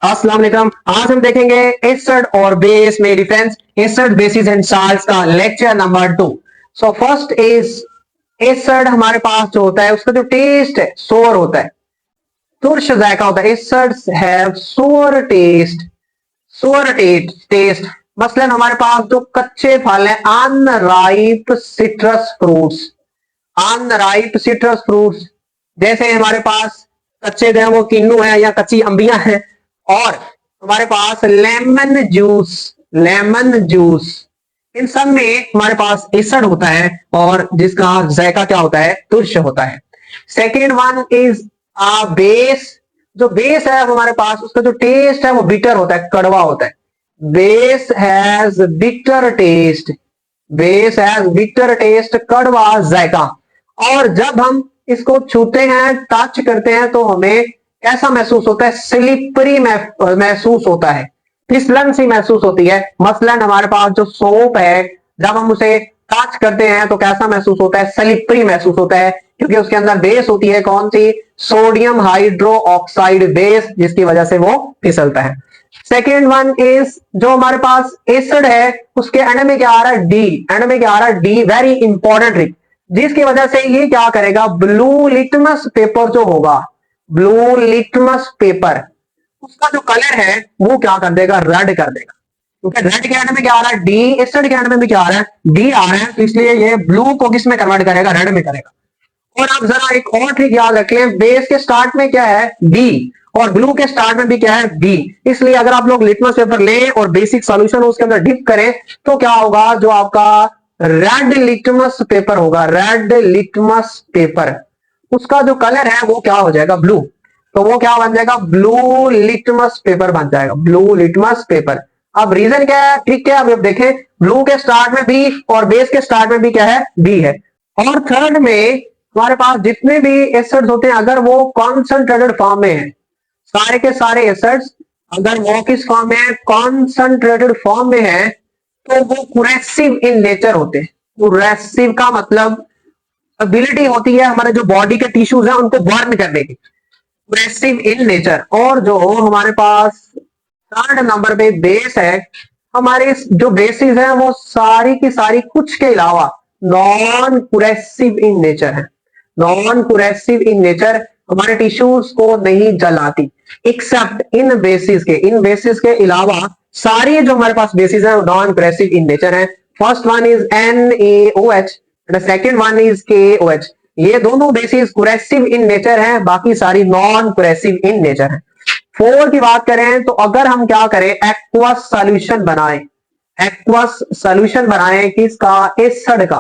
अस्सलाम वालेकुम। आज हम देखेंगे एसिड और बेस में difference, acid bases and salts का lecture number 2। So first is acid. हमारे पास जो होता है उसका जो टेस्ट है सोर होता है, तुर्श जायका होता है। एसिड्स हैव सोर टेस्ट, सोर टेस्ट। मसलन हमारे पास जो कच्चे फल हैं, unripe citrus fruits, unripe citrus fruits, जैसे हमारे पास कच्चे जो है वो किन्नू है या कच्ची अंबियां हैं, और हमारे पास लेमन जूस, लेमन जूस, इन सब में हमारे पास एसिड होता है और जिसका जायका क्या होता है, तुर्श होता है। Second one is base. जो बेस है हमारे पास उसका जो टेस्ट है वो बिटर होता है, कड़वा होता है। Base has bitter taste, base has bitter taste, कड़वा जायका। और जब हम इसको छूते हैं, टच करते हैं, तो हमें कैसा महसूस होता है, स्लिपरी महसूस होता है, फिसलन सी महसूस होती है। मसलन हमारे पास जो सोप है, जब हम उसे टच करते हैं तो कैसा महसूस होता है, स्लिपरी महसूस होता है, क्योंकि उसके अंदर बेस होती है कौन सी, सोडियम हाइड्रो ऑक्साइड बेस, जिसकी वजह से वो फिसलता है। सेकेंड वन इज जो हमारे पास एसिड है उसके एंड में क्या आ रहा है, डी, एंड में क्या आ रहा है, डी, वेरी इंपॉर्टेंट ट्रिक, जिसकी वजह से ये क्या करेगा, ब्लू लिटमस पेपर जो होगा, ब्लू लिटमस पेपर, उसका जो कलर है वो क्या कर देगा, रेड कर देगा। क्योंकि रेड के एंड में क्या आ रहा है, डी, एसिड के एंड में भी क्या आ रहा है, डी आ रहा है, तो इसलिए ये ब्लू को किस में कन्वर्ट करेगा, रेड में करेगा। और आप जरा एक और ट्रिक याद रखें, बेस के स्टार्ट में क्या है, बी, और ब्लू के स्टार्ट में भी क्या है, बी। इसलिए अगर आप लोग लिटमस पेपर लें और बेसिक सॉल्यूशन उसके अंदर डिप करें तो क्या होगा, जो आपका रेड लिटमस पेपर होगा, रेड लिटमस पेपर, उसका जो कलर है वो क्या हो जाएगा, ब्लू। तो वो क्या बन जाएगा, ब्लू लिटमस पेपर बन जाएगा, ब्लू लिटमस पेपर। अब रीजन क्या है, ट्रिक क्या है, अब देखें, ब्लू के स्टार्ट में बी और बेस के स्टार्ट में भी क्या है, बी है। और थर्ड में हमारे पास जितने भी एसिड्स होते हैं, अगर वो कॉन्सेंट्रेटेड फॉर्म में है, सारे के सारे एसिड्स अगर वो किस फॉर्म में है, कॉन्सेंट्रेटेड फॉर्म में है, तो वो कुरेसिव इन नेचर होते हैं। कुरेसिव का मतलब एबिलिटी होती है हमारे जो बॉडी के टिश्यूज हैं उनको बर्न करने की, कुरेसिव इन नेचर। और जो हमारे पास थर्ड नंबर पे बेस है, हमारे जो बेसिस है वो सारी की सारी कुछ के अलावा नॉन कुरेसिव इन नेचर है, नॉन कुरेसिव इन नेचर, हमारे टिश्यूज को नहीं जलाती, एक्सेप्ट इन बेसिस के, इन बेसिस के अलावा सारी जो हमारे पास बेसिस है नॉन कुरेसिव इन नेचर है। First one is NaOH, second one is KOH। ये दोनों बेसिस कुरेसिव इन नेचर है, बाकी सारी नॉन कुरेसिव इन नेचर है। फोर की बात करें तो अगर हम क्या करें, एक्वस सॉल्यूशन बनाएं, एक्वस सॉल्यूशन बनाएं किसका, एसिड का,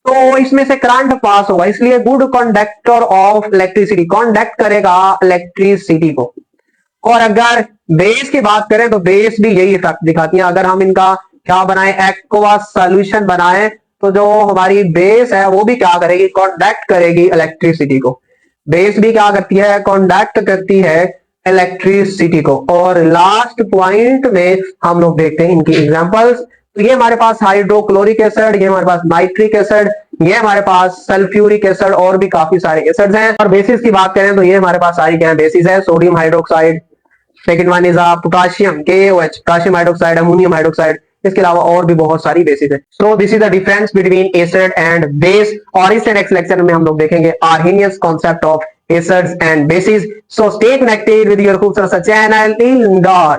तो इसमें से करंट पास होगा, इसलिए good conductor of electricity, conduct करेगा इलेक्ट्रिसिटी को। और अगर बेस की बात करें तो बेस भी यही इफेक्ट दिखाती है। अगर हम इनका क्या बनाए, एक्वस सॉल्यूशन बनाए, तो जो हमारी बेस है वो भी क्या करेगी, कंडक्ट करेगी इलेक्ट्रिसिटी को। बेस भी क्या करती है, कंडक्ट करती है इलेक्ट्रिसिटी को। और लास्ट पॉइंट में हम लोग देखते हैं इनकी एग्जांपल्स। तो ये हमारे पास हाइड्रोक्लोरिक एसिड, ये हमारे पास नाइट्रिक एसिड, ये हमारे पास सल्फ्यूरिक एसिड, और भी काफी सारे एसिड्स हैं। और बेसिस की बात करें तो ये हमारे पास सारी क्या बेसिस है, sodium hydroxide, second one is potassium KOH, potassium hydroxide, ammonium hydroxide, इसके अलावा और भी बहुत सारी बेसिस है। So this is the difference between acid and base. और इस नेक्स्ट लेक्चर में हम लोग देखेंगे Arrhenius concept of acids and bases. So stay connected with your खूबसूरत सा चैनल इन गॉड।